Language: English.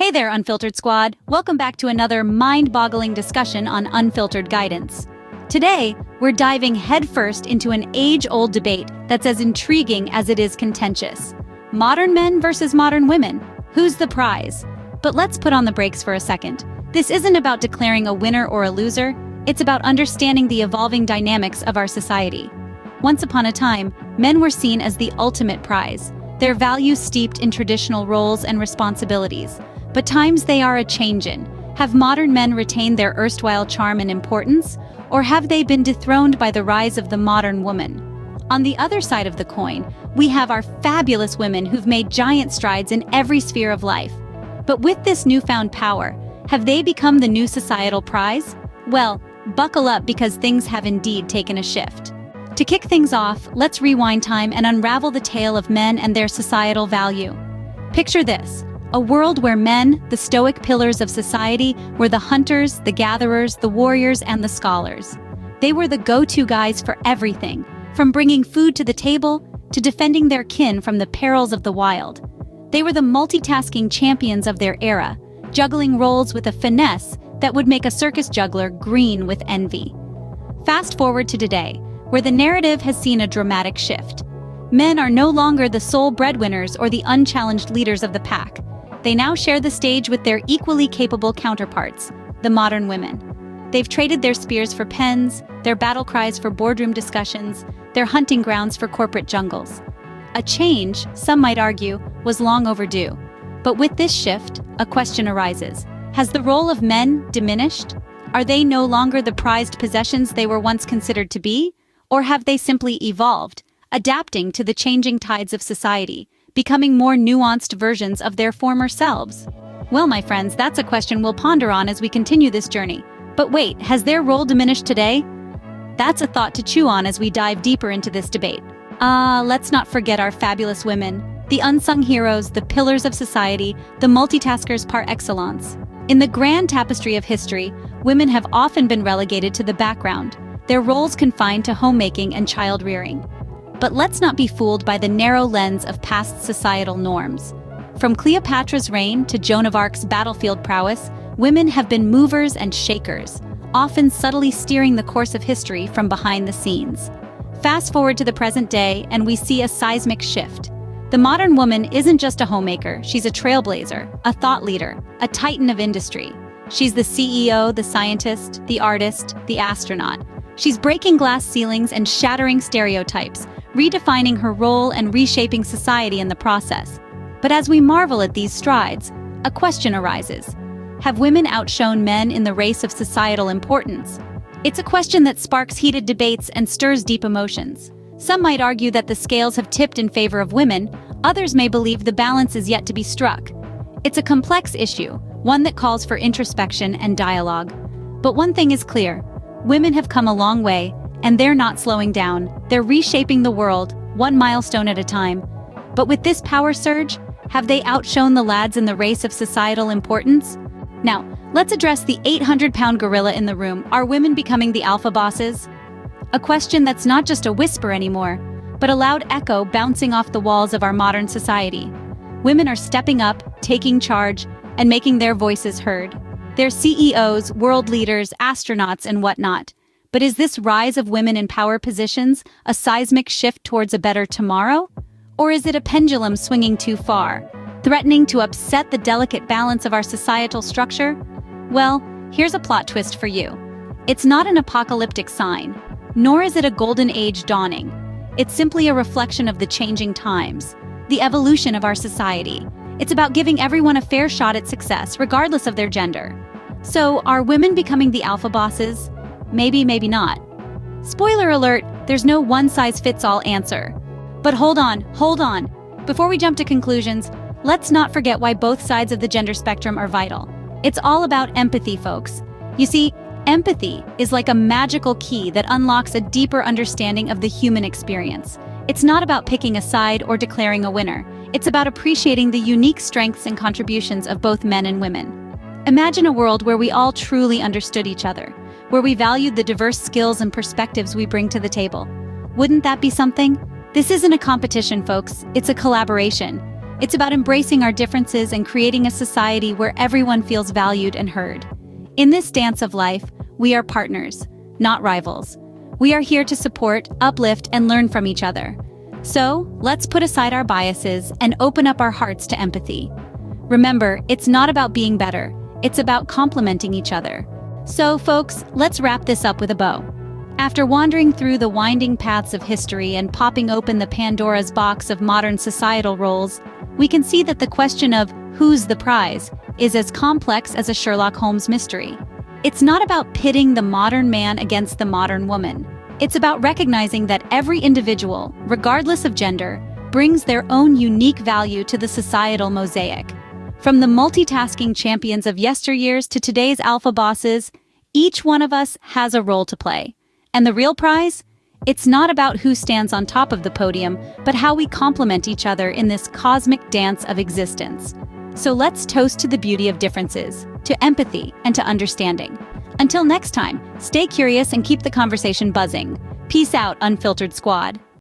Hey there, Unfiltered Squad. Welcome back to another mind-boggling discussion on Unfiltered Guidance. Today, we're diving headfirst into an age-old debate that's as intriguing as it is contentious. Modern men versus modern women. Who's the prize? But let's put on the brakes for a second. This isn't about declaring a winner or a loser. It's about understanding the evolving dynamics of our society. Once upon a time, men were seen as the ultimate prize, their values steeped in traditional roles and responsibilities. But times they are a-changin'. Have modern men retained their erstwhile charm and importance, or have they been dethroned by the rise of the modern woman? On the other side of the coin, we have our fabulous women who've made giant strides in every sphere of life. But with this newfound power, have they become the new societal prize? Well, buckle up because things have indeed taken a shift. To kick things off, let's rewind time and unravel the tale of men and their societal value. Picture this. A world where men, the stoic pillars of society, were the hunters, the gatherers, the warriors, and the scholars. They were the go-to guys for everything, from bringing food to the table to defending their kin from the perils of the wild. They were the multitasking champions of their era, juggling roles with a finesse that would make a circus juggler green with envy. Fast forward to today, where the narrative has seen a dramatic shift. Men are no longer the sole breadwinners or the unchallenged leaders of the pack. They now share the stage with their equally capable counterparts, the modern women. They've traded their spears for pens, their battle cries for boardroom discussions, their hunting grounds for corporate jungles. A change, some might argue, was long overdue. But with this shift, a question arises. Has the role of men diminished? Are they no longer the prized possessions they were once considered to be? Or have they simply evolved, adapting to the changing tides of society, becoming more nuanced versions of their former selves? Well, my friends, that's a question we'll ponder on as we continue this journey. But wait, has their role diminished today? That's a thought to chew on as we dive deeper into this debate. Let's not forget our fabulous women, the unsung heroes, the pillars of society, the multitaskers par excellence. In the grand tapestry of history, women have often been relegated to the background, their roles confined to homemaking and child-rearing. But let's not be fooled by the narrow lens of past societal norms. From Cleopatra's reign to Joan of Arc's battlefield prowess, women have been movers and shakers, often subtly steering the course of history from behind the scenes. Fast forward to the present day, and we see a seismic shift. The modern woman isn't just a homemaker, she's a trailblazer, a thought leader, a titan of industry. She's the CEO, the scientist, the artist, the astronaut. She's breaking glass ceilings and shattering stereotypes, redefining her role and reshaping society in the process. But as we marvel at these strides, a question arises. Have women outshone men in the race of societal importance? It's a question that sparks heated debates and stirs deep emotions. Some might argue that the scales have tipped in favor of women, others may believe the balance is yet to be struck. It's a complex issue, one that calls for introspection and dialogue. But one thing is clear, women have come a long way, and they're not slowing down. They're reshaping the world, one milestone at a time. But with this power surge, have they outshone the lads in the race of societal importance? Now, let's address the 800-pound gorilla in the room. Are women becoming the alpha bosses? A question that's not just a whisper anymore, but a loud echo bouncing off the walls of our modern society. Women are stepping up, taking charge, and making their voices heard. They're CEOs, world leaders, astronauts, and whatnot. But is this rise of women in power positions a seismic shift towards a better tomorrow? Or is it a pendulum swinging too far, threatening to upset the delicate balance of our societal structure? Well, here's a plot twist for you. It's not an apocalyptic sign, nor is it a golden age dawning. It's simply a reflection of the changing times, the evolution of our society. It's about giving everyone a fair shot at success, regardless of their gender. So, are women becoming the alpha bosses? Maybe, maybe not. Spoiler alert, there's no one-size-fits-all answer. But hold on. Before we jump to conclusions, let's not forget why both sides of the gender spectrum are vital. It's all about empathy, folks. You see, empathy is like a magical key that unlocks a deeper understanding of the human experience. It's not about picking a side or declaring a winner. It's about appreciating the unique strengths and contributions of both men and women. Imagine a world where we all truly understood each other, where we valued the diverse skills and perspectives we bring to the table. Wouldn't that be something? This isn't a competition, folks. It's a collaboration. It's about embracing our differences and creating a society where everyone feels valued and heard. In this dance of life, we are partners, not rivals. We are here to support, uplift, and learn from each other. So, let's put aside our biases and open up our hearts to empathy. Remember, it's not about being better, it's about complementing each other. So, folks, let's wrap this up with a bow. After wandering through the winding paths of history and popping open the Pandora's box of modern societal roles, we can see that the question of who's the prize is as complex as a Sherlock Holmes mystery. It's not about pitting the modern man against the modern woman. It's about recognizing that every individual, regardless of gender, brings their own unique value to the societal mosaic. From the multitasking champions of yesteryears to today's alpha bosses, each one of us has a role to play. And the real prize? It's not about who stands on top of the podium, but how we complement each other in this cosmic dance of existence. So let's toast to the beauty of differences, to empathy, and to understanding. Until next time, stay curious and keep the conversation buzzing. Peace out, Unfiltered Squad.